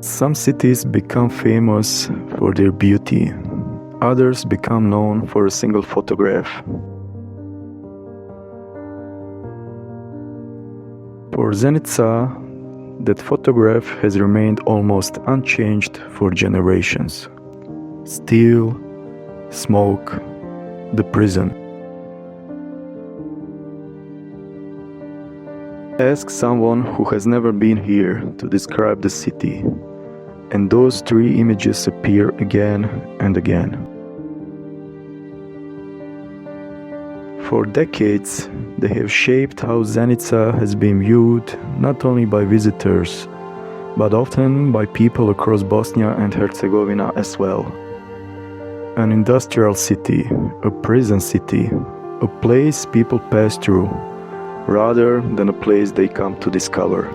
Some cities become famous for their beauty. Others become known for a single photograph. For Zenica, that photograph has remained almost unchanged for generations. Steel, smoke, the prison. Ask someone who has never been here to describe the city, and those three images appear again and again. For decades, they have shaped how Zenica has been viewed not only by visitors, but often by people across Bosnia and Herzegovina as well. An industrial city, a prison city, a place people pass through, rather than a place they come to discover.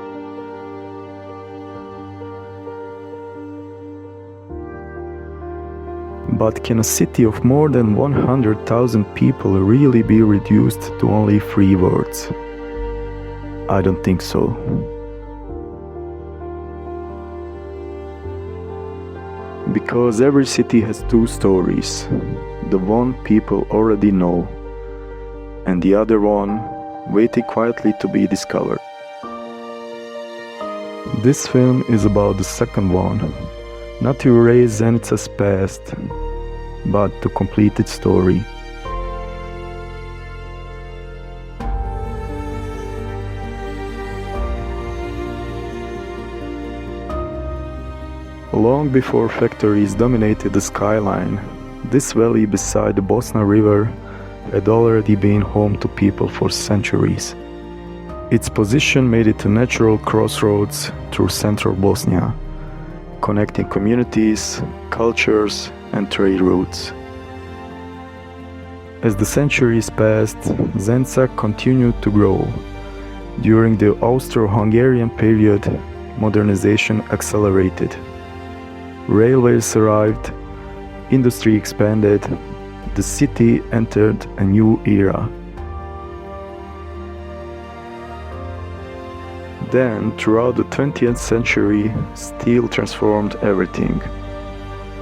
But can a city of more than 100,000 people really be reduced to only 3 words? I don't think so. Because every city has 2 stories. The one people already know, and the other one waiting quietly to be discovered. This film is about the second one, not to erase Zenica's past, but to complete its story. Long before factories dominated the skyline, this valley beside the Bosna River had already been home to people for centuries. Its position made it a natural crossroads through central Bosnia, connecting communities, cultures, and trade routes. As the centuries passed, Zenica continued to grow. During the Austro-Hungarian period, modernization accelerated. Railways arrived, industry expanded, the city entered a new era. Then, throughout the 20th century, steel transformed everything.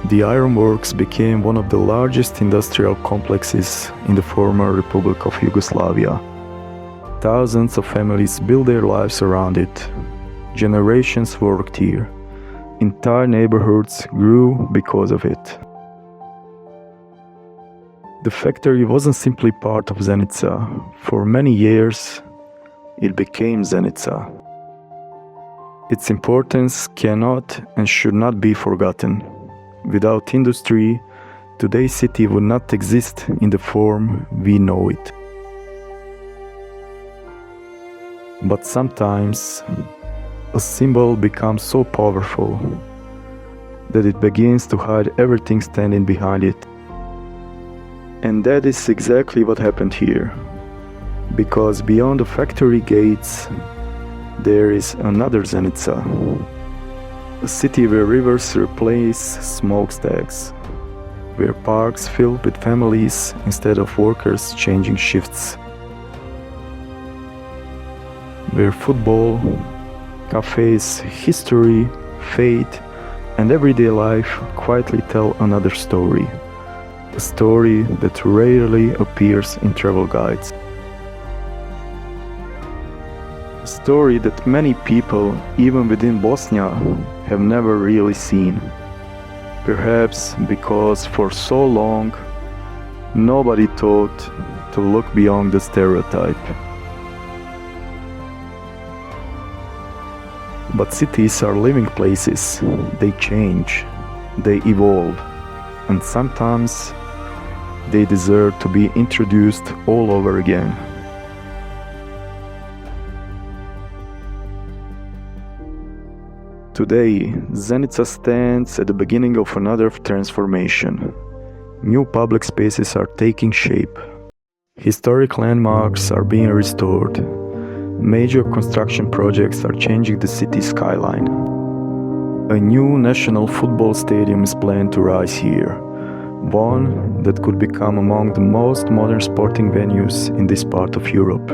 The ironworks became one of the largest industrial complexes in the former Republic of Yugoslavia. Thousands of families built their lives around it. Generations worked here. Entire neighborhoods grew because of it. The factory wasn't simply part of Zenica. For many years, it became Zenica. Its importance cannot and should not be forgotten. Without industry, today's city would not exist in the form we know it. But sometimes, a symbol becomes so powerful that it begins to hide everything standing behind it. And that is exactly what happened here. Because beyond the factory gates, there is another Zenica. A city where rivers replace smokestacks, where parks filled with families instead of workers changing shifts, where football, cafes, history, fate, and everyday life quietly tell another story. A story that rarely appears in travel guides. A story that many people, even within Bosnia, have never really seen. Perhaps because for so long, nobody thought to look beyond the stereotype. But cities are living places. They change, they evolve, and sometimes they deserve to be introduced all over again. Today, Zenica stands at the beginning of another transformation. New public spaces are taking shape. Historic landmarks are being restored. Major construction projects are changing the city's skyline. A new national football stadium is planned to rise here, one that could become among the most modern sporting venues in this part of Europe.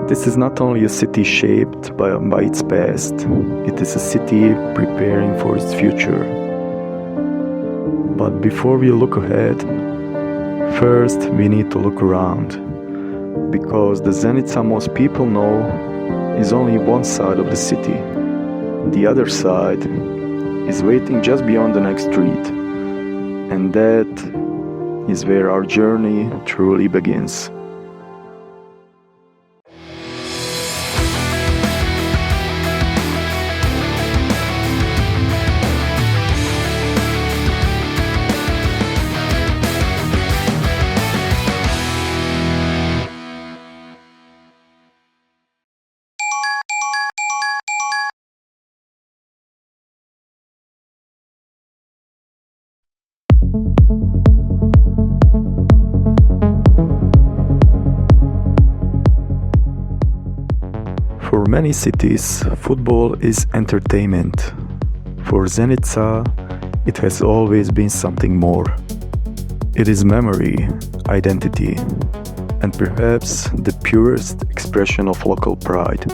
This is not only a city shaped by its past, it is a city preparing for its future. But before we look ahead, first we need to look around, because the Zenica most people know is only one side of the city. The other side is waiting just beyond the next street, and that is where our journey truly begins. For many cities, football is entertainment. For Zenica, it has always been something more. It is memory, identity, and perhaps the purest expression of local pride.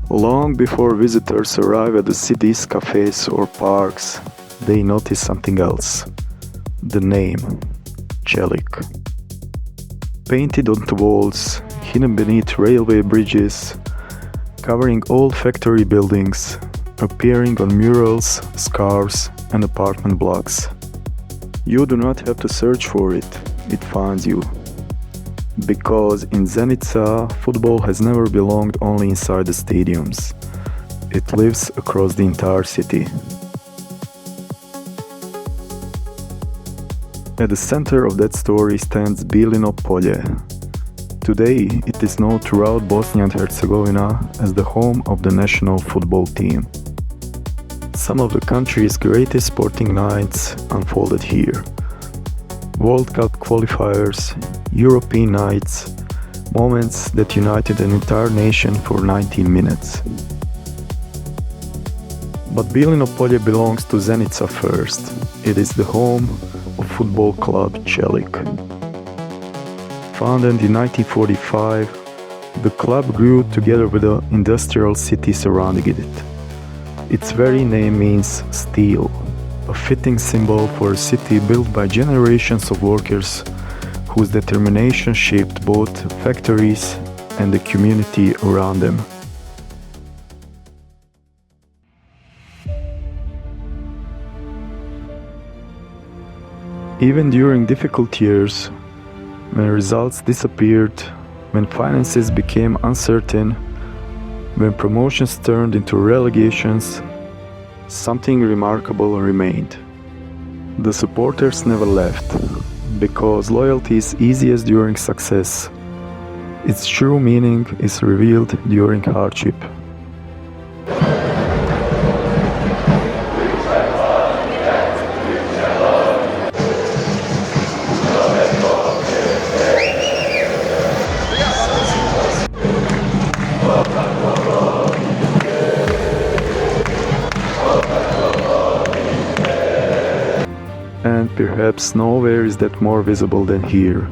Long before visitors arrive at the city's cafes or parks, they notice something else. The name, Čelik. Painted on the walls, hidden beneath railway bridges, covering old factory buildings, appearing on murals, scarves, and apartment blocks. You do not have to search for it, it finds you. Because in Zenica, football has never belonged only inside the stadiums. It lives across the entire city. At the center of that story stands Bilino Polje. Today, it is known throughout Bosnia and Herzegovina as the home of the national football team. Some of the country's greatest sporting nights unfolded here. World Cup qualifiers, European nights, moments that united an entire nation for 19 minutes. But Bilino Polje belongs to Zenica first. It is the home of football club Čelik. Founded in 1945, the club grew together with the industrial city surrounding it. Its very name means steel, a fitting symbol for a city built by generations of workers whose determination shaped both factories and the community around them. Even during difficult years, when results disappeared, when finances became uncertain, when promotions turned into relegations, something remarkable remained. The supporters never left, because loyalty is easiest during success. Its true meaning is revealed during hardship. And perhaps nowhere is that more visible than here.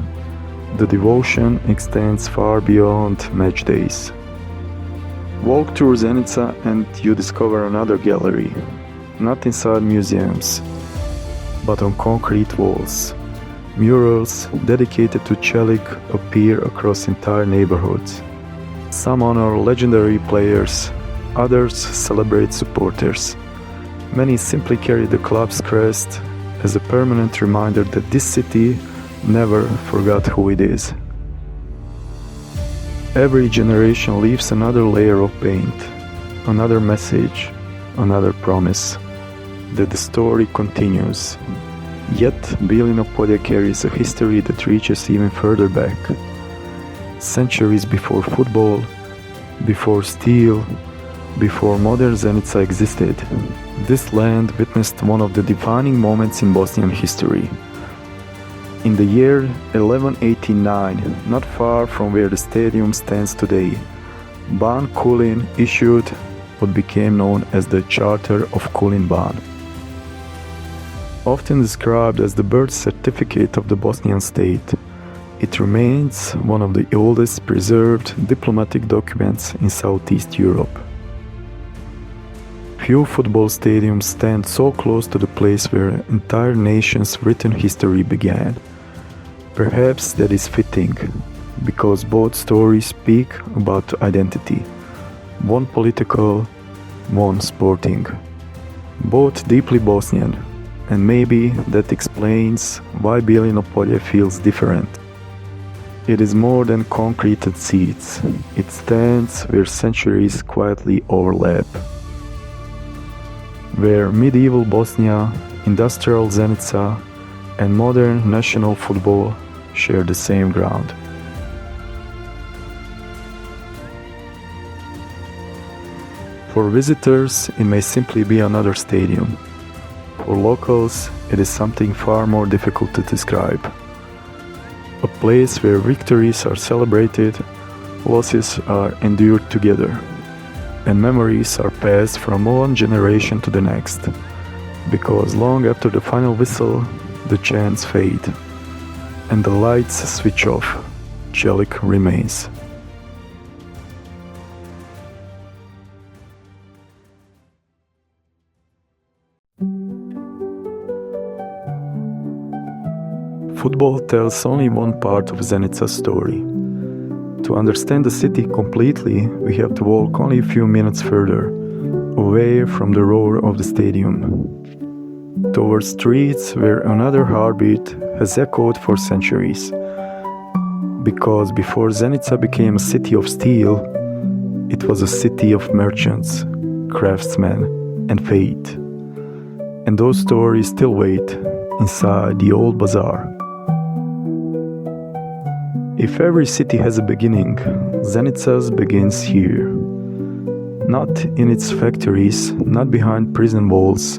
The devotion extends far beyond match days. Walk through Zenica and you discover another gallery, not inside museums, but on concrete walls. Murals dedicated to Čelik appear across entire neighborhoods. Some honor legendary players, others celebrate supporters. Many simply carry the club's crest as a permanent reminder that this city never forgot who it is. Every generation leaves another layer of paint, another message, another promise, that the story continues. Yet Bilino Polje carries a history that reaches even further back. Centuries before football, before steel, before modern Zenica existed, this land witnessed one of the defining moments in Bosnian history. In the year 1189, not far from where the stadium stands today, Ban Kulin issued what became known as the Charter of Kulin Ban. Often described as the birth certificate of the Bosnian state, It remains one of the oldest preserved diplomatic documents in Southeast Europe. Few football stadiums stand so close to the place where an entire nation's written history began. Perhaps that is fitting, because both stories speak about identity, one political, one sporting, both deeply Bosnian, and maybe that explains why Bijeljino Polje feels different. It is more than concrete and seats. It stands where centuries quietly overlap. Where medieval Bosnia, industrial Zenica, and modern national football share the same ground. For visitors, it may simply be another stadium. For locals, it is something far more difficult to describe. A place where victories are celebrated, losses are endured together, and memories are passed from one generation to the next, because long after the final whistle, the chants fade, and the lights switch off, Čelik remains. Football tells only one part of Zenica's story. To understand the city completely, we have to walk only a few minutes further, away from the roar of the stadium, towards streets where another heartbeat has echoed for centuries. Because before Zenica became a city of steel, it was a city of merchants, craftsmen, and fate. And those stories still wait inside the Old Bazaar. If every city has a beginning, Zenica's begins here. Not in its factories, not behind prison walls,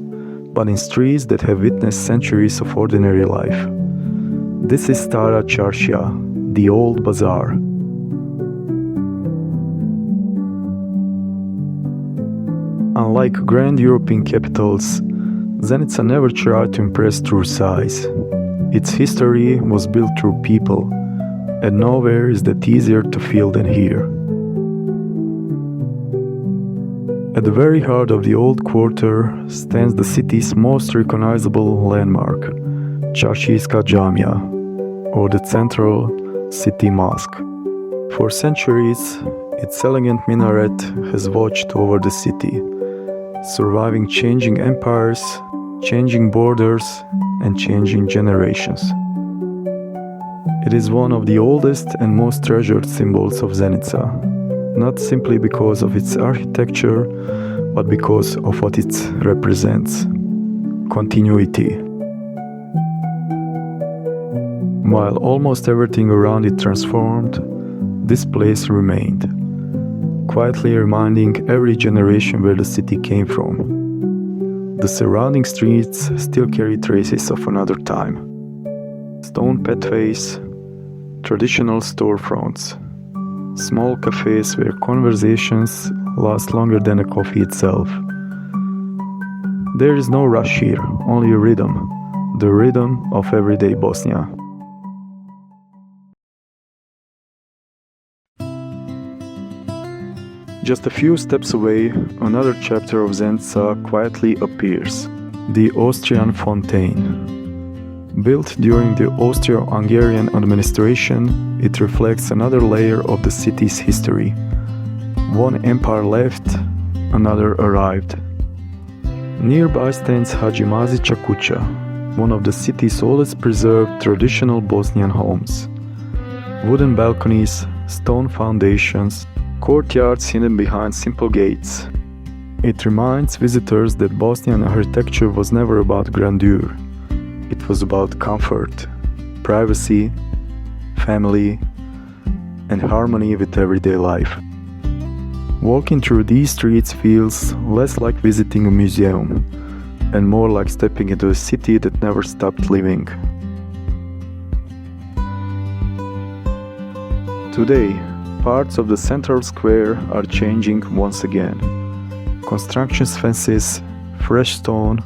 but in streets that have witnessed centuries of ordinary life. This is Stara, Čaršija, the Old Bazaar. Unlike grand European capitals, Zenica never tried to impress through size. Its history was built through people, and nowhere is that easier to feel than here. At the very heart of the old quarter stands the city's most recognizable landmark, Čaršijska džamija, or the central city mosque. For centuries, its elegant minaret has watched over the city, surviving changing empires, changing borders, and changing generations. It is one of the oldest and most treasured symbols of Zenica, not simply because of its architecture, but because of what it represents: continuity. While almost everything around it transformed, this place remained, quietly reminding every generation where the city came from. The surrounding streets still carry traces of another time. Stone pathways, traditional storefronts, small cafes where conversations last longer than a coffee itself. There is no rush here, only a rhythm, the rhythm of everyday Bosnia. Just a few steps away, another chapter of Zenica quietly appears, the Austrian Fountain. Built during the Austro-Hungarian administration, it reflects another layer of the city's history. One empire left, another arrived. Nearby stands Hadžimazića kuća, one of the city's oldest preserved traditional Bosnian homes. Wooden balconies, stone foundations, courtyards hidden behind simple gates. It reminds visitors that Bosnian architecture was never about grandeur. It was about comfort, privacy, family, and harmony with everyday life. Walking through these streets feels less like visiting a museum and more like stepping into a city that never stopped living. Today, parts of the central square are changing once again. Construction fences, fresh stone,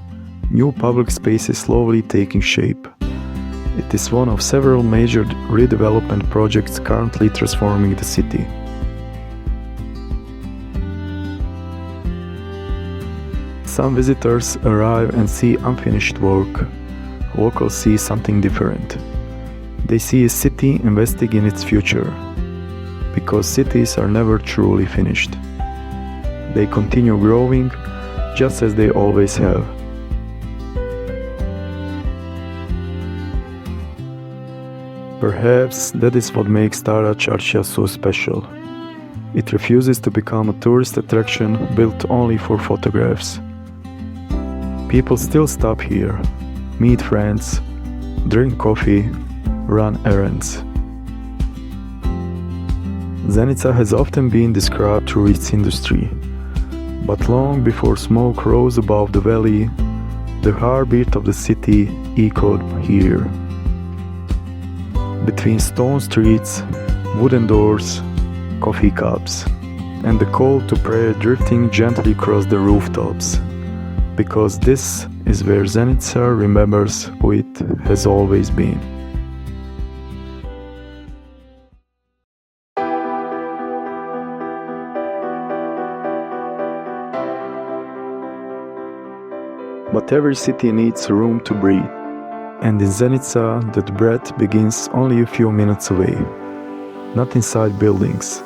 new public spaces slowly taking shape. It is one of several major redevelopment projects currently transforming the city. Some visitors arrive and see unfinished work. Locals see something different. They see a city investing in its future, because cities are never truly finished. They continue growing just as they always have. Perhaps that is what makes Stara čaršija so special. It refuses to become a tourist attraction built only for photographs. People still stop here, meet friends, drink coffee, run errands. Zenica has often been described through its industry, but long before smoke rose above the valley, the heartbeat of the city echoed here. Between stone streets, wooden doors, coffee cups, and the call to prayer drifting gently across the rooftops, because this is where Zenica remembers who it has always been. But every city needs room to breathe, and in Zenica that breath begins only a few minutes away, not inside buildings,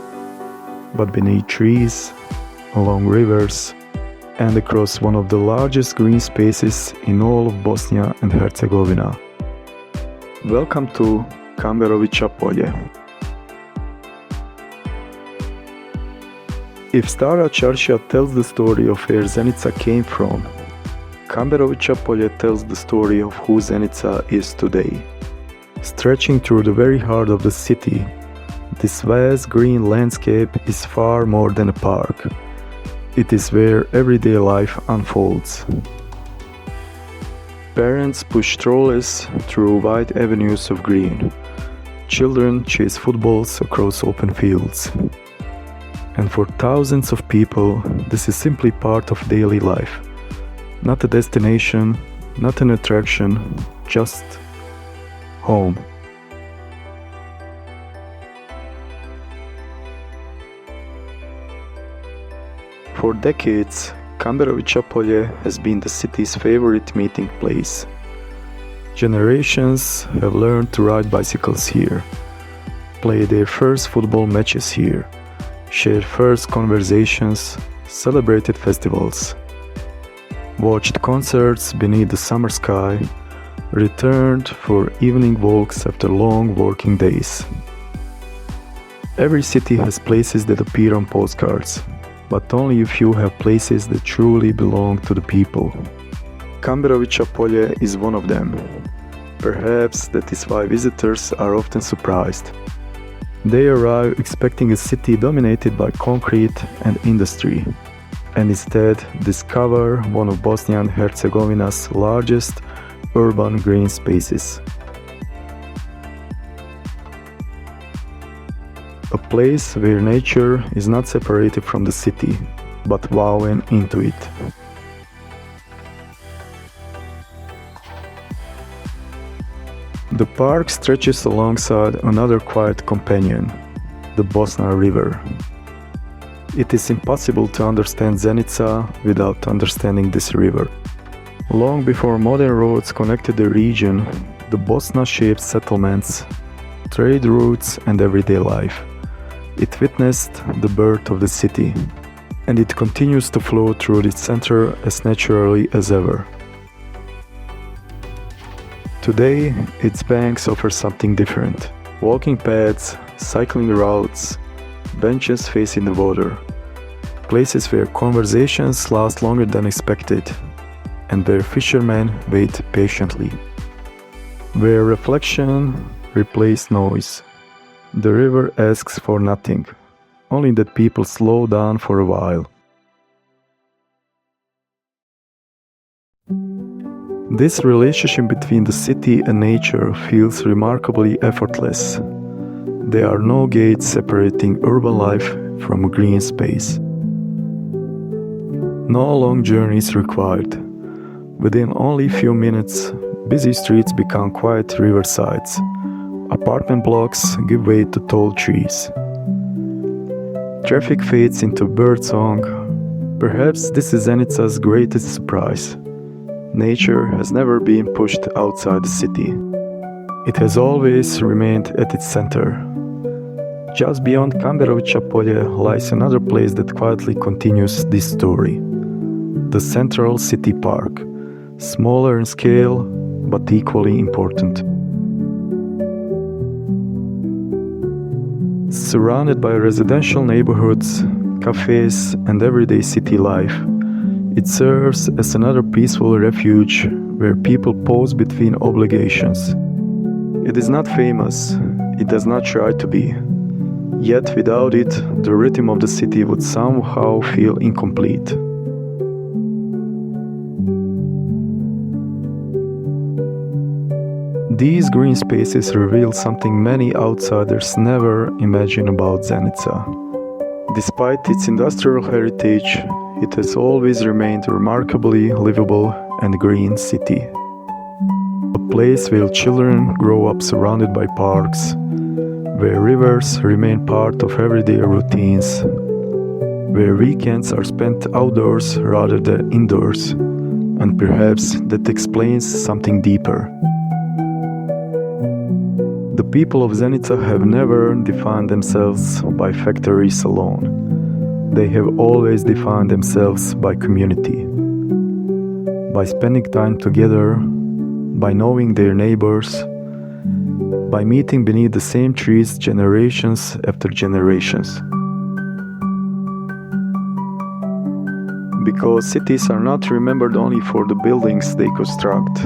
but beneath trees, along rivers, and across one of the largest green spaces in all of Bosnia and Herzegovina. Welcome to Kamberovića Polje. If Stara čaršija tells the story of where Zenica came from, Kamberovića Polje tells the story of who Zenica is today. Stretching through the very heart of the city, this vast green landscape is far more than a park. It is where everyday life unfolds. Parents push strollers through wide avenues of green. Children chase footballs across open fields. And for thousands of people, this is simply part of daily life. Not a destination, not an attraction, just home. For decades, Kamberovića Polje has been the city's favorite meeting place. Generations have learned to ride bicycles here, play their first football matches here, share first conversations, celebrated festivals, watched concerts beneath the summer sky, returned for evening walks after long working days. Every city has places that appear on postcards, but only a few have places that truly belong to the people. Kamberovića Polje is one of them. Perhaps that is why visitors are often surprised. They arrive expecting a city dominated by concrete and industry, and instead discover one of Bosnia and Herzegovina's largest urban green spaces. A place where nature is not separated from the city, but woven into it. The park stretches alongside another quiet companion, the Bosna River. It is impossible to understand Zenica without understanding this river. Long before modern roads connected the region, the Bosna shaped settlements, trade routes, and everyday life. It witnessed the birth of the city, and it continues to flow through its center as naturally as ever. Today, its banks offer something different. Walking paths, cycling routes, benches facing the water. Places where conversations last longer than expected, and where fishermen wait patiently. Where reflection replaces noise. The river asks for nothing, only that people slow down for a while. This relationship between the city and nature feels remarkably effortless. There are no gates separating urban life from green space. No long journeys required. Within only few minutes, Busy streets become quiet riversides. Apartment blocks give way to tall trees. Traffic fades into birdsong. Perhaps this is Zenica's greatest surprise. Nature has never been pushed outside the city. It has always remained at its center. Just beyond Kamberovića Polje lies another place that quietly continues this story. The Central City Park, smaller in scale but equally important. Surrounded by residential neighborhoods, cafes, and everyday city life, it serves as another peaceful refuge where people pause between obligations. It is not famous, it does not try to be. Yet without it, the rhythm of the city would somehow feel incomplete. These green spaces reveal something many outsiders never imagine about Zenica. Despite its industrial heritage, it has always remained a remarkably livable and green city. A place where children grow up surrounded by parks, where rivers remain part of everyday routines, where weekends are spent outdoors rather than indoors, and perhaps that explains something deeper. The people of Zenica have never defined themselves by factories alone. They have always defined themselves by community, by spending time together, by knowing their neighbors, by meeting beneath the same trees generations after generations. Because cities are not remembered only for the buildings they construct,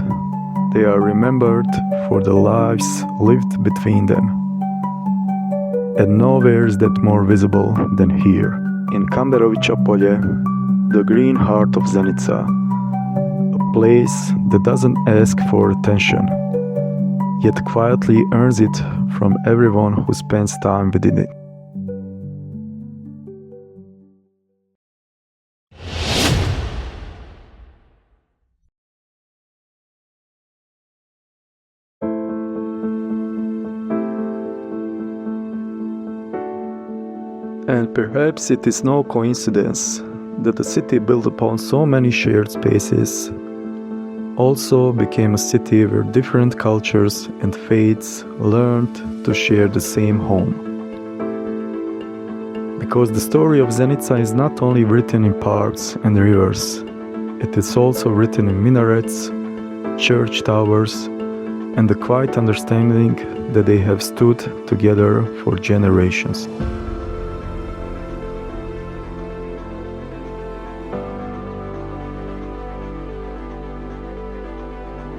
they are remembered for the lives lived between them. And nowhere is that more visible than here, in Kamberovića Polje, the green heart of Zenica, a place that doesn't ask for attention, yet quietly earns it from everyone who spends time within it. And perhaps it is no coincidence that a city built upon so many shared spaces also became a city where different cultures and faiths learned to share the same home. Because the story of Zenica is not only written in parks and rivers, it is also written in minarets, church towers, and the quiet understanding that they have stood together for generations.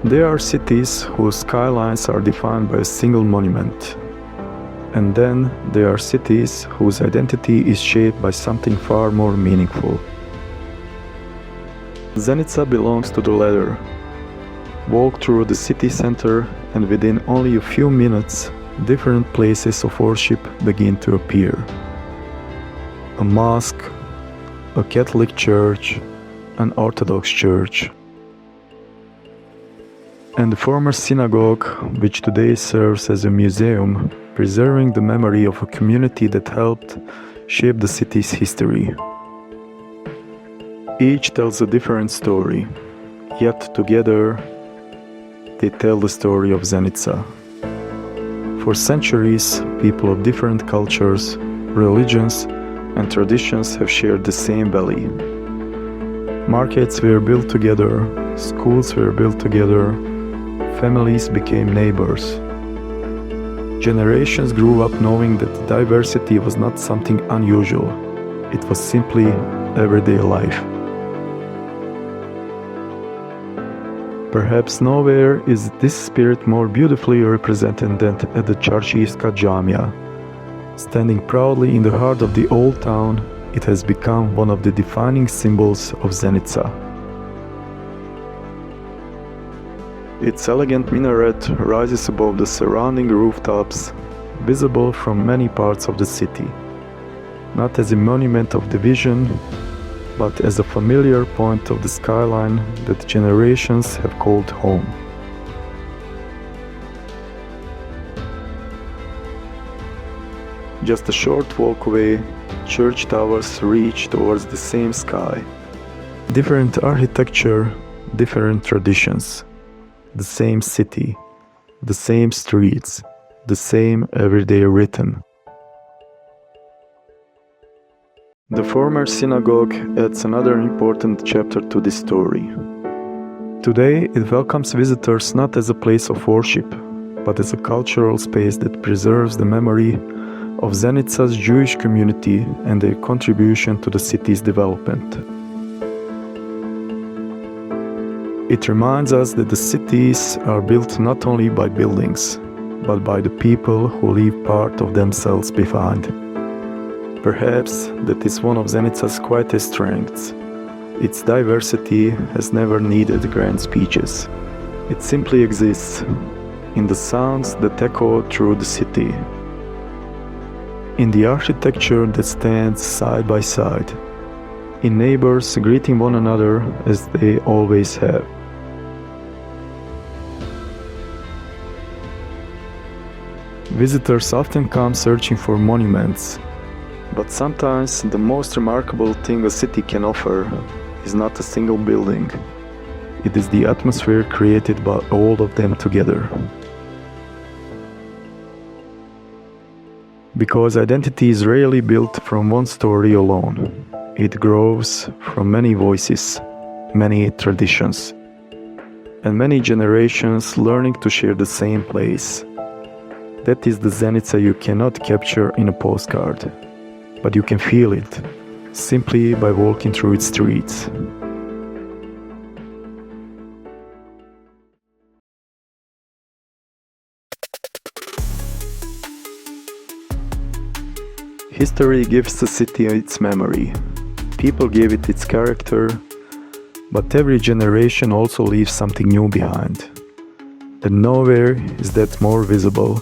There are cities whose skylines are defined by a single monument. And then there are cities whose identity is shaped by something far more meaningful. Zenica belongs to the latter. Walk through the city center and within only a few minutes, different places of worship begin to appear. A mosque, a Catholic church, an Orthodox church, and the former synagogue, which today serves as a museum, preserving the memory of a community that helped shape the city's history. Each tells a different story, yet together they tell the story of Zenica. For centuries, people of different cultures, religions, and traditions have shared the same valley. Markets were built together, schools were built together, families became neighbors. Generations grew up knowing that diversity was not something unusual, it was simply everyday life. Perhaps nowhere is this spirit more beautifully represented than at the Čaršijska džamija. Standing proudly in the heart of the old town, it has become one of the defining symbols of Zenica. Its elegant minaret rises above the surrounding rooftops, visible from many parts of the city, not as a monument of division, but as a familiar point of the skyline that generations have called home. Just a short walk away, church towers reach towards the same sky. Different architecture, different traditions. The same city, the same streets, the same everyday rhythm. The former synagogue adds another important chapter to this story. Today, it welcomes visitors not as a place of worship, but as a cultural space that preserves the memory of Zenica's Jewish community and their contribution to the city's development. It reminds us that the cities are built not only by buildings, but by the people who leave part of themselves behind. Perhaps that is one of Zenica's quietest strengths. Its diversity has never needed grand speeches. It simply exists in the sounds that echo through the city, in the architecture that stands side by side, in neighbors greeting one another as they always have. Visitors often come searching for monuments, but sometimes the most remarkable thing a city can offer is not a single building. It is the atmosphere created by all of them together. Because identity is rarely built from one story alone. It grows from many voices, many traditions, and many generations learning to share the same place. That is the Zenica you cannot capture in a postcard, but you can feel it simply by walking through its streets. History gives the city its memory. People gave it its character, but every generation also leaves something new behind. And nowhere is that more visible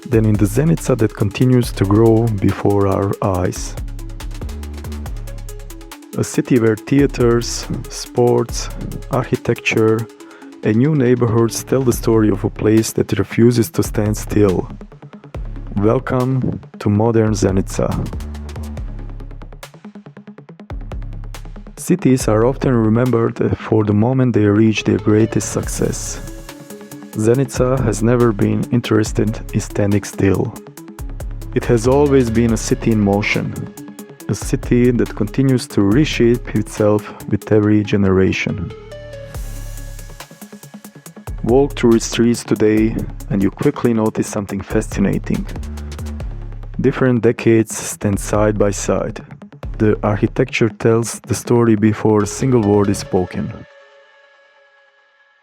than in the Zenica that continues to grow before our eyes. A city where theaters, sports, architecture, and new neighborhoods tell the story of a place that refuses to stand still. Welcome to modern Zenica. Cities are often remembered for the moment they reach their greatest success. Zenica has never been interested in standing still. It has always been a city in motion, a city that continues to reshape itself with every generation. Walk through its streets today and you quickly notice something fascinating. Different decades stand side by side. The architecture tells the story before a single word is spoken.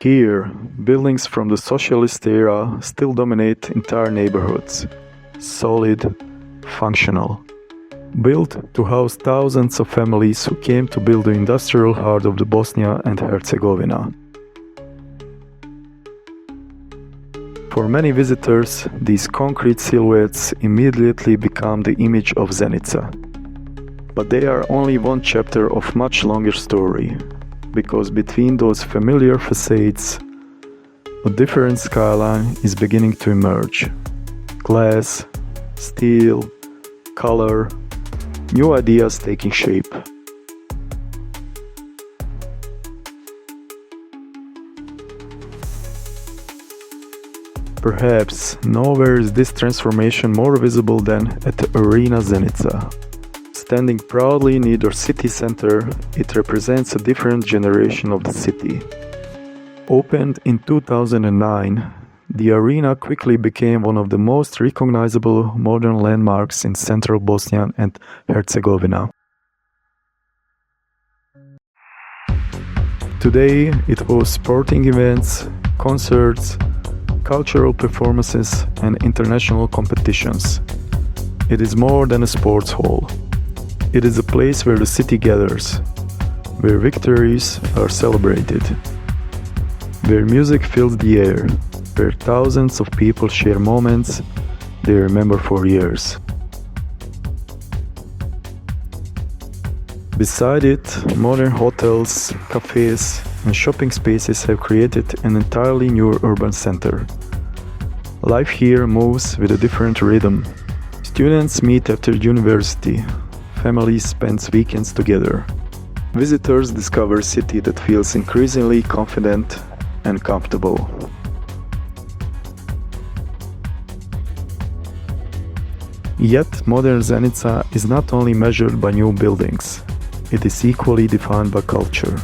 Here, buildings from the socialist era still dominate entire neighborhoods. Solid, functional. Built to house thousands of families who came to build the industrial heart of the Bosnia and Herzegovina. For many visitors, these concrete silhouettes immediately become the image of Zenica. But they are only one chapter of much longer story, because between those familiar facades, a different skyline is beginning to emerge. Glass, steel, color, new ideas taking shape. Perhaps nowhere is this transformation more visible than at the Arena Zenica. Standing proudly near the city center, it represents a different generation of the city. Opened in 2009, the arena quickly became one of the most recognizable modern landmarks in central Bosnia and Herzegovina. Today, it hosts sporting events, concerts, cultural performances, and international competitions. It is more than a sports hall. It is a place where the city gathers, where victories are celebrated, where music fills the air, where thousands of people share moments they remember for years. Beside it, modern hotels, cafes, and shopping spaces have created an entirely new urban center. Life here moves with a different rhythm. Students meet after university. Families spend weekends together. Visitors discover a city that feels increasingly confident and comfortable. Yet, modern Zenica is not only measured by new buildings, it is equally defined by culture.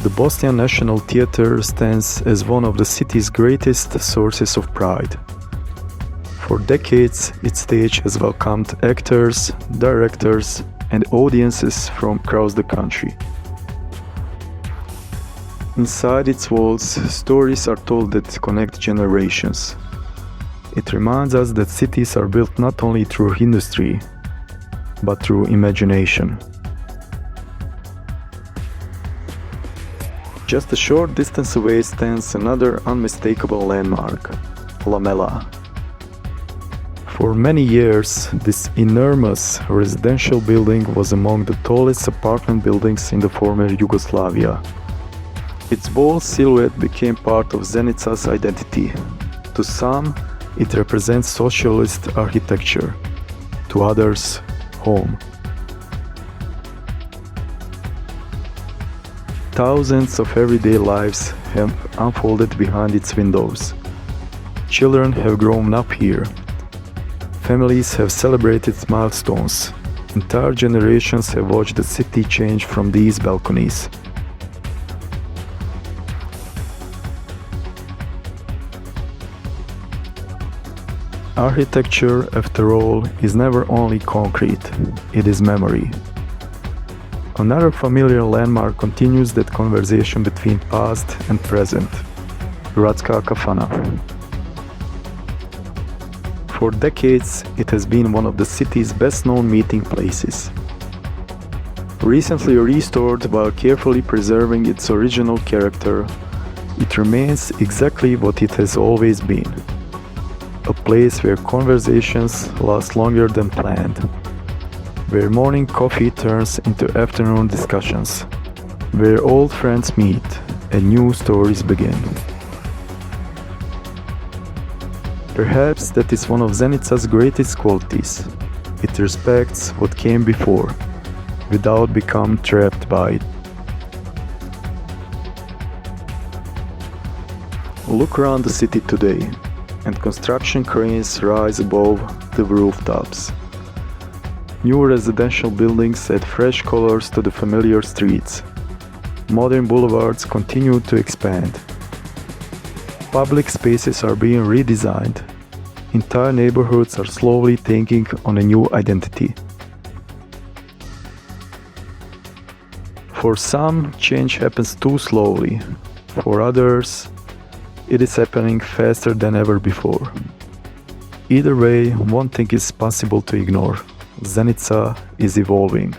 The Bosnian National Theatre stands as one of the city's greatest sources of pride. For decades, its stage has welcomed actors, directors, and audiences from across the country. Inside its walls, stories are told that connect generations. It reminds us that cities are built not only through industry, but through imagination. Just a short distance away stands another unmistakable landmark, Lamela. For many years, this enormous residential building was among the tallest apartment buildings in the former Yugoslavia. Its bold silhouette became part of Zenica's identity. To some, it represents socialist architecture, to others, home. Thousands of everyday lives have unfolded behind its windows. Children have grown up here. Families have celebrated milestones. Entire generations have watched the city change from these balconies. Architecture, after all, is never only concrete, it is memory. Another familiar landmark continues that conversation between past and present, Gradska Kafana. For decades, it has been one of the city's best-known meeting places. Recently restored while carefully preserving its original character, it remains exactly what it has always been. A place where conversations last longer than planned, where morning coffee turns into afternoon discussions, where old friends meet and new stories begin. Perhaps that is one of Zenica's greatest qualities. It respects what came before, without becoming trapped by it. Look around the city today, and construction cranes rise above the rooftops. New residential buildings add fresh colors to the familiar streets. Modern boulevards continue to expand. Public spaces are being redesigned. Entire neighborhoods are slowly taking on a new identity. For some, change happens too slowly. For others, it is happening faster than ever before. Either way, one thing is possible to ignore. Zenica is evolving.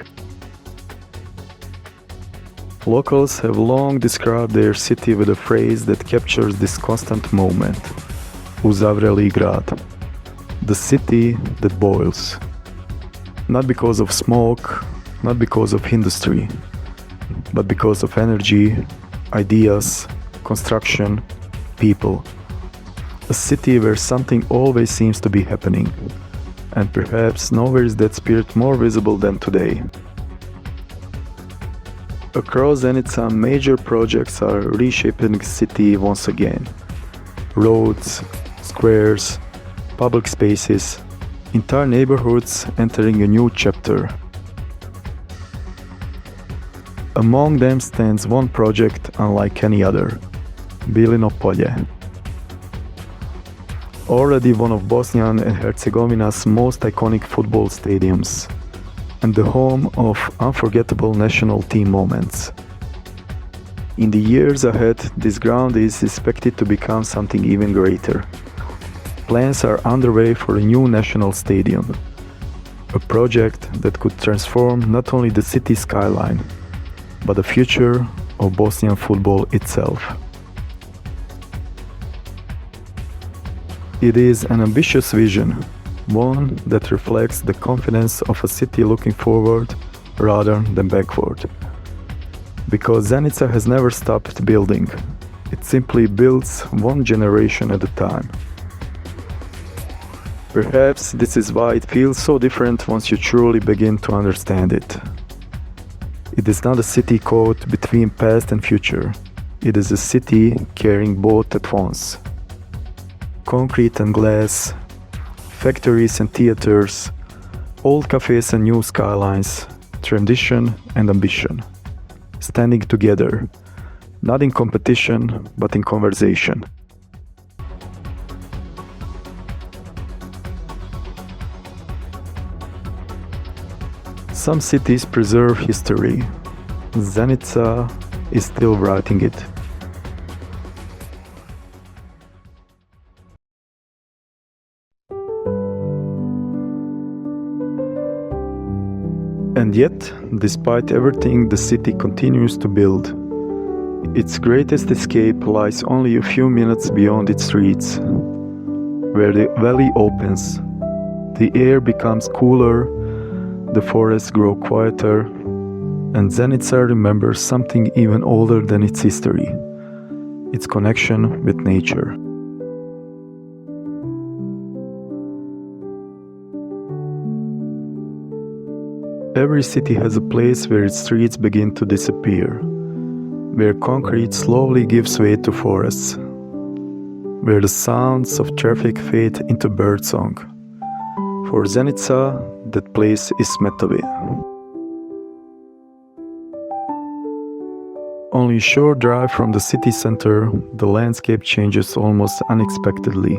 Locals have long described their city with a phrase that captures this constant moment. Uzavreli grad. The city that boils. Not because of smoke, not because of industry, but because of energy, ideas, construction, people. A city where something always seems to be happening, and perhaps nowhere is that spirit more visible than today. Across Zenica, major projects are reshaping the city once again. Roads, squares, public spaces, entire neighborhoods entering a new chapter. Among them stands one project unlike any other. Bílino Polje. Already one of Bosnia and Herzegovina's most iconic football stadiums, and the home of unforgettable national team moments. In the years ahead, this ground is expected to become something even greater. Plans are underway for a new national stadium, a project that could transform not only the city's skyline, but the future of Bosnian football itself. It is an ambitious vision, one that reflects the confidence of a city looking forward rather than backward. Because Zenica has never stopped building, it simply builds one generation at a time. Perhaps this is why it feels so different once you truly begin to understand it. It is not a city caught between past and future. It is a city carrying both at once. Concrete and glass, factories and theaters, old cafes and new skylines, tradition and ambition, standing together, not in competition, but in conversation. Some cities preserve history. Zenica is still writing it. And yet, despite everything the city continues to build, its greatest escape lies only a few minutes beyond its streets. Where the valley opens, the air becomes cooler, the forests grow quieter, and Zenica remembers something even older than its history, its connection with nature. Every city has a place where its streets begin to disappear, where concrete slowly gives way to forests, where the sounds of traffic fade into birdsong. For Zenica, that place is Smetovi. Only a short drive from the city center, the landscape changes almost unexpectedly.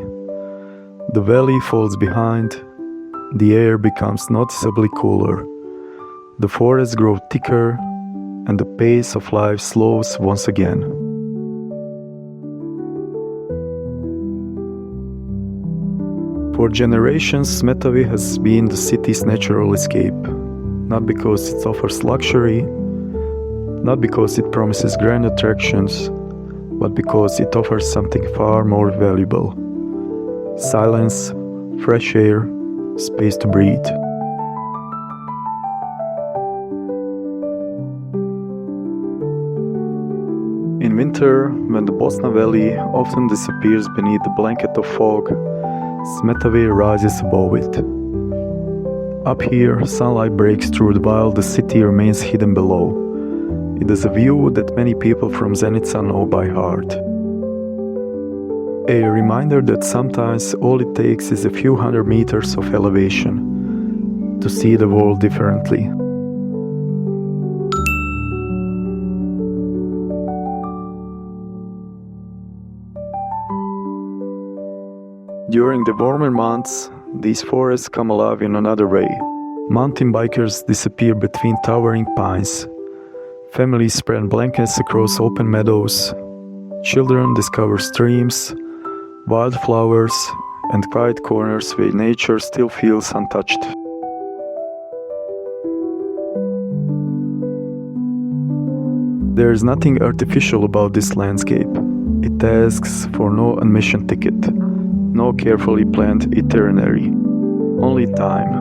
The valley falls behind, the air becomes noticeably cooler, the forests grow thicker, and the pace of life slows once again. For generations, Smetovi has been the city's natural escape, not because it offers luxury, not because it promises grand attractions, but because it offers something far more valuable: silence, fresh air, space to breathe. In winter, when the Bosna Valley often disappears beneath the blanket of fog, Smetovi rises above it. Up here, sunlight breaks through while the city remains hidden below. It is a view that many people from Zenica know by heart. A reminder that sometimes all it takes is a few hundred meters of elevation to see the world differently. During the warmer months, these forests come alive in another way. Mountain bikers disappear between towering pines. Families spread blankets across open meadows. Children discover streams, wildflowers, and quiet corners where nature still feels untouched. There is nothing artificial about this landscape. It asks for no admission ticket. No carefully planned itinerary, only time,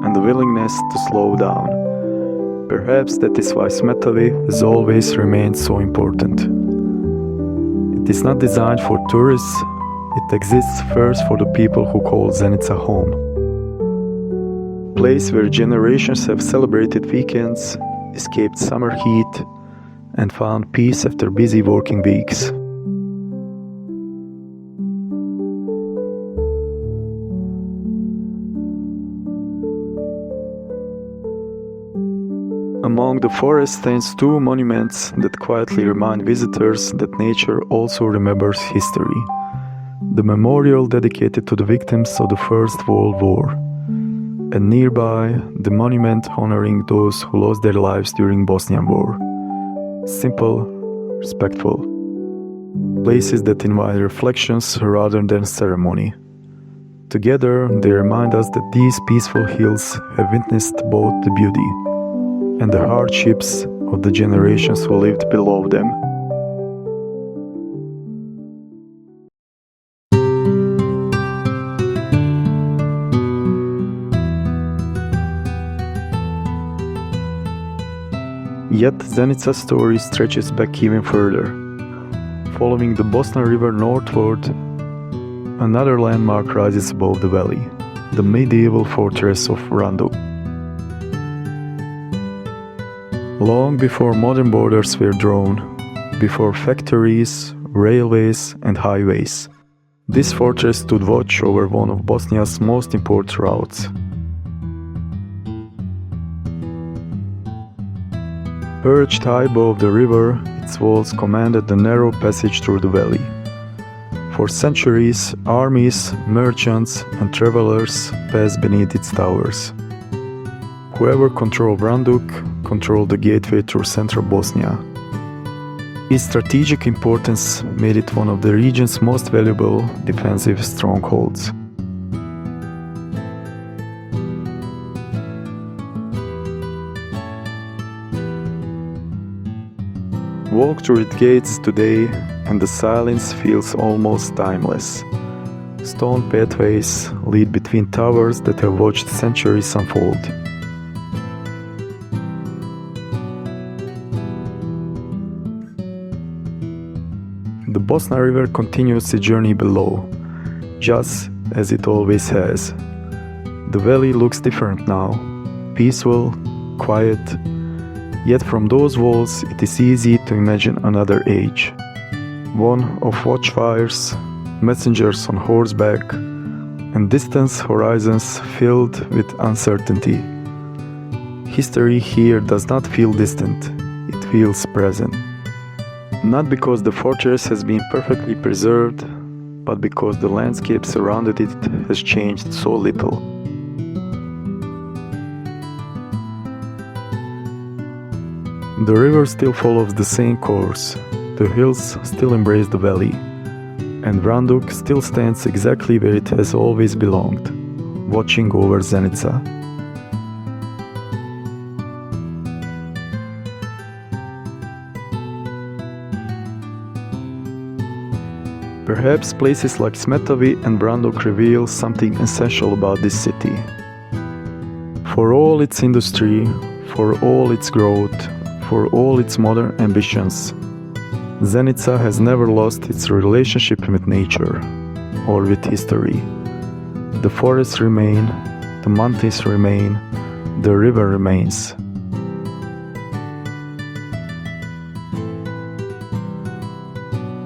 and the willingness to slow down. Perhaps that is why Smetovi has always remained so important. It is not designed for tourists, it exists first for the people who call Zenica home. A place where generations have celebrated weekends, escaped summer heat, and found peace after busy working weeks. Among the forest stands two monuments that quietly remind visitors that nature also remembers history. The memorial dedicated to the victims of the First World War, and nearby the monument honoring those who lost their lives during Bosnian War. Simple, respectful. Places that invite reflections rather than ceremony. Together, they remind us that these peaceful hills have witnessed both the beauty and the hardships of the generations who lived below them. Yet Zenica's story stretches back even further. Following the Bosna River northward, another landmark rises above the valley. the medieval fortress of Vranduk. Long before modern borders were drawn, before factories, railways and highways, this fortress stood watch over one of Bosnia's most important routes. Perched high above the river, its walls commanded the narrow passage through the valley. For centuries, armies, merchants and travelers passed beneath its towers. Whoever controlled Vranduk controlled the gateway through central Bosnia. Its strategic importance made it one of the region's most valuable defensive strongholds. Walk through its gates today and the silence feels almost timeless. Stone pathways lead between towers that have watched centuries unfold. The Bosna River continues its journey below, just as it always has. The valley looks different now, peaceful, quiet, yet from those walls it is easy to imagine another age. One of watchfires, messengers on horseback, and distant horizons filled with uncertainty. History here does not feel distant, it feels present. Not because the fortress has been perfectly preserved, but because the landscape surrounding it has changed so little. The river still follows the same course, the hills still embrace the valley, and Vranduk still stands exactly where it has always belonged, watching over Zenica. Perhaps places like Smetovi and Vranduk reveal something essential about this city. For all its industry, for all its growth, for all its modern ambitions, Zenica has never lost its relationship with nature or with history. The forests remain, the mountains remain, the river remains.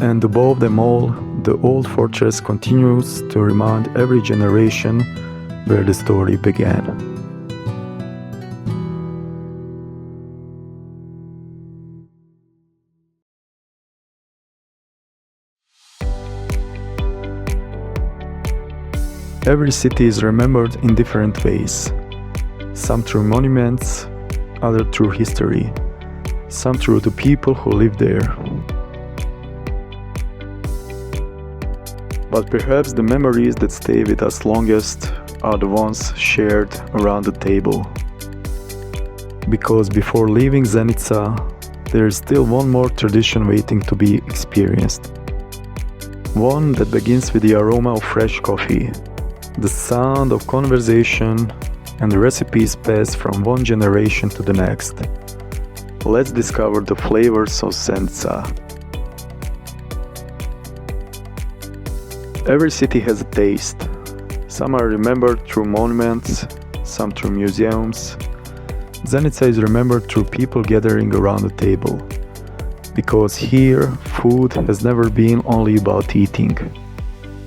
And above them all, the old fortress continues to remind every generation where the story began. Every city is remembered in different ways, some through monuments, others through history, some through the people who live there. But perhaps the memories that stay with us longest are the ones shared around the table. Because before leaving Zenica, there is still one more tradition waiting to be experienced. One that begins with the aroma of fresh coffee, the sound of conversation, and the recipes passed from one generation to the next. Let's discover the flavors of Zenica. Every city has a taste. Some are remembered through monuments, some through museums. Zenica is remembered through people gathering around the table. Because here, food has never been only about eating.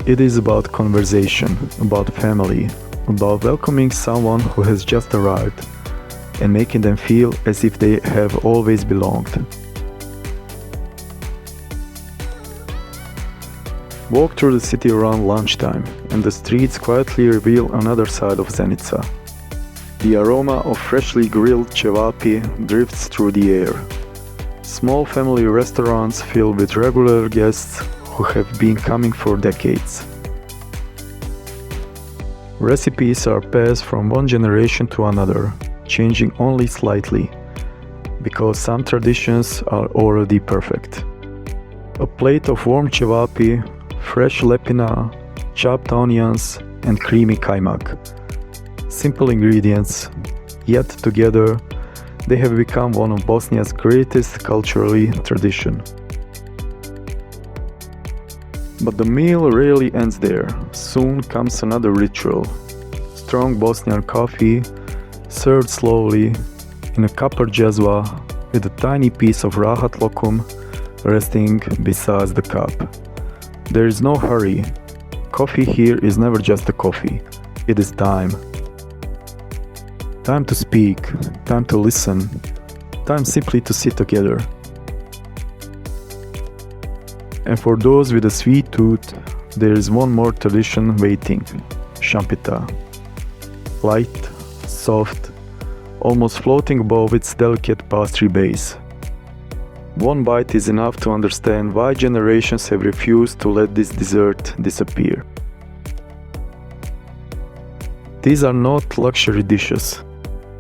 It is about conversation, about family, about welcoming someone who has just arrived and making them feel as if they have always belonged. Walk through the city around lunchtime, and the streets quietly reveal another side of Zenica. The aroma of freshly grilled cevapi drifts through the air. Small family restaurants filled with regular guests who have been coming for decades. Recipes are passed from one generation to another, changing only slightly, because some traditions are already perfect. A plate of warm cevapi, fresh lepina, chopped onions, and creamy kajmak. Simple ingredients, yet together they have become one of Bosnia's greatest culturally tradition. But the meal rarely ends there. Soon comes another ritual. strong Bosnian coffee, served slowly in a copper jezwa with a tiny piece of rahat lokum resting beside the cup. There is no hurry. Coffee here is never just a coffee. It is time. Time to speak, time to listen, time simply to sit together. And for those with a sweet tooth, there is one more tradition waiting, shampita. Light, soft, almost floating above its delicate pastry base. One bite is enough to understand why generations have refused to let this dessert disappear. These are not luxury dishes.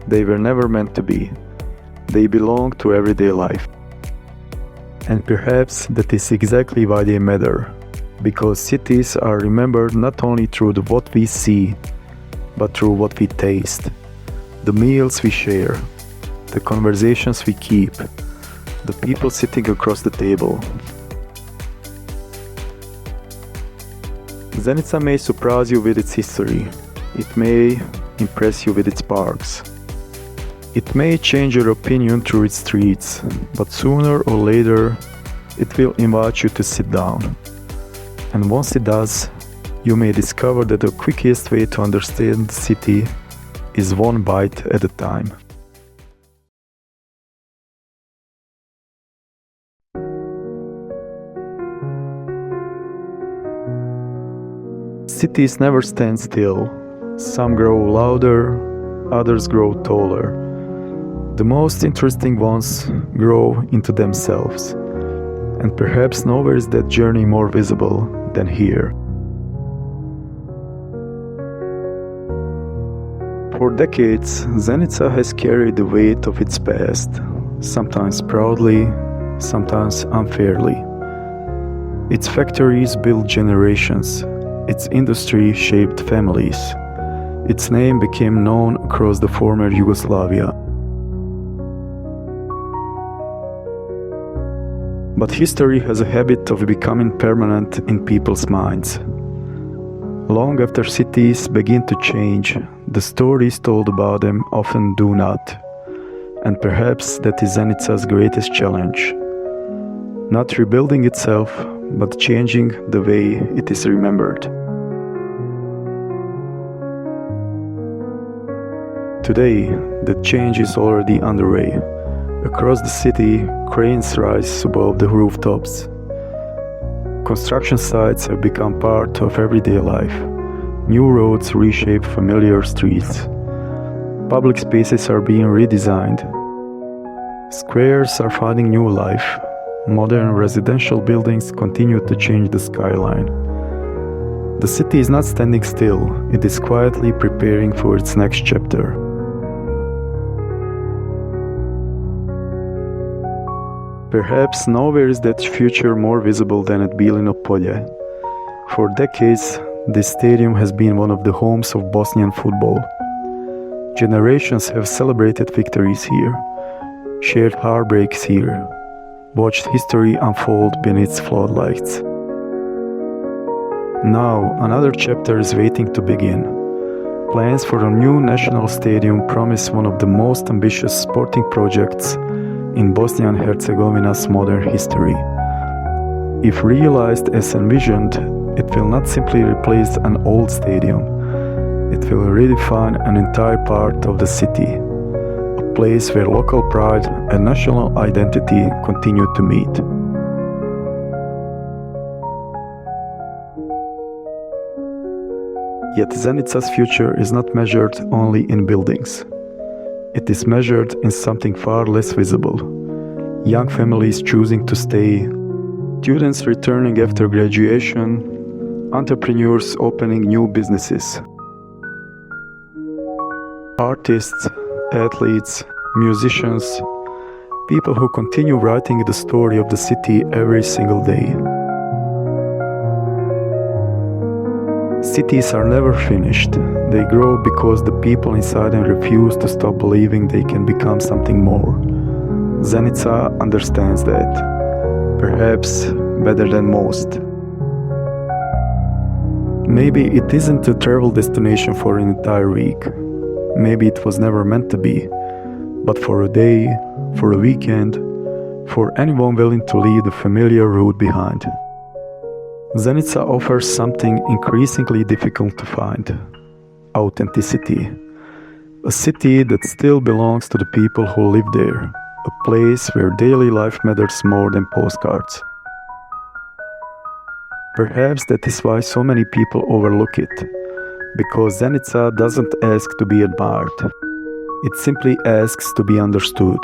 They were never meant to be. They belong to everyday life. And perhaps that is exactly why they matter, because cities are remembered not only through what we see, but through what we taste, the meals we share, the conversations we keep, the people sitting across the table. Zenica may surprise you with its history. It may impress you with its parks. It may change your opinion through its streets, but sooner or later it will invite you to sit down. And once it does, you may discover that the quickest way to understand the city is one bite at a time. Cities never stand still. Some grow louder, others grow taller. The most interesting ones grow into themselves. And perhaps nowhere is that journey more visible than here. For decades, Zenica has carried the weight of its past, sometimes proudly, sometimes unfairly. Its factories built generations. Its industry shaped families. Its name became known across the former Yugoslavia. But history has a habit of becoming permanent in people's minds. Long after cities begin to change, the stories told about them often do not. And perhaps that is Zenica's greatest challenge. Not rebuilding itself, but changing the way it is remembered. Today, the change is already underway. Across the city, cranes rise above the rooftops. Construction sites have become part of everyday life. New roads reshape familiar streets. Public spaces are being redesigned. Squares are finding new life. Modern residential buildings continue to change the skyline. The city is not standing still, it is quietly preparing for its next chapter. Perhaps nowhere is that future more visible than at Bjelovar Polje. For decades, this stadium has been one of the homes of Bosnian football. Generations have celebrated victories here, shared heartbreaks here, watched history unfold beneath its floodlights. Now, another chapter is waiting to begin. Plans for a new national stadium promise one of the most ambitious sporting projects in Bosnia and Herzegovina's modern history. If realized as envisioned, it will not simply replace an old stadium. It will redefine an entire part of the city, a place where local pride and national identity continue to meet. Yet Zenica's future is not measured only in buildings. It is measured in something far less visible. Young families choosing to stay, students returning after graduation, entrepreneurs opening new businesses. Artists, athletes, musicians, people who continue writing the story of the city every single day. Cities are never finished. They grow because the people inside them refuse to stop believing they can become something more. Zenica understands that, perhaps better than most. Maybe it isn't a travel destination for an entire week. Maybe it was never meant to be. But for a day, for a weekend, for anyone willing to leave the familiar route behind. Zenica offers something increasingly difficult to find: authenticity. A city that still belongs to the people who live there, a place where daily life matters more than postcards. Perhaps that is why so many people overlook it, because Zenica doesn't ask to be admired, it simply asks to be understood.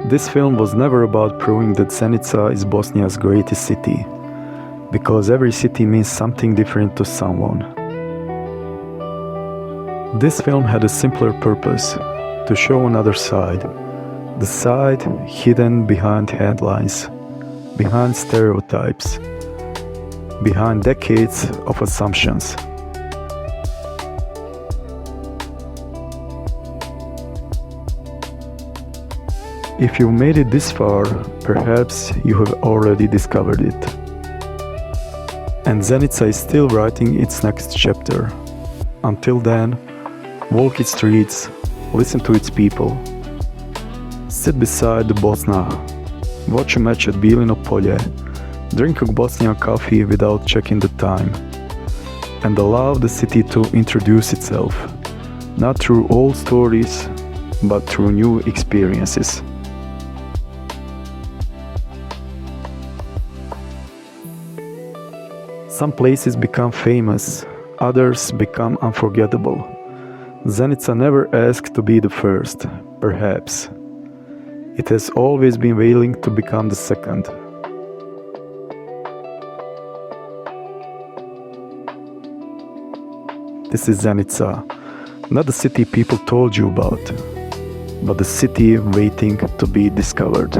This film was never about proving that Zenica is Bosnia's greatest city, because every city means something different to someone. This film had a simpler purpose: to show another side, the side hidden behind headlines, behind stereotypes, behind decades of assumptions. If you made it this far, perhaps you have already discovered it. And Zenica is still writing its next chapter. Until then, walk its streets, listen to its people. Sit beside the Bosna, watch a match at Bilino Polje, drink a Bosnian coffee without checking the time, and allow the city to introduce itself, not through old stories, but through new experiences. Some places become famous, others become unforgettable. Zenica never asked to be the first, perhaps. It has always been willing to become the second. This is Zenica, not the city people told you about, but the city waiting to be discovered.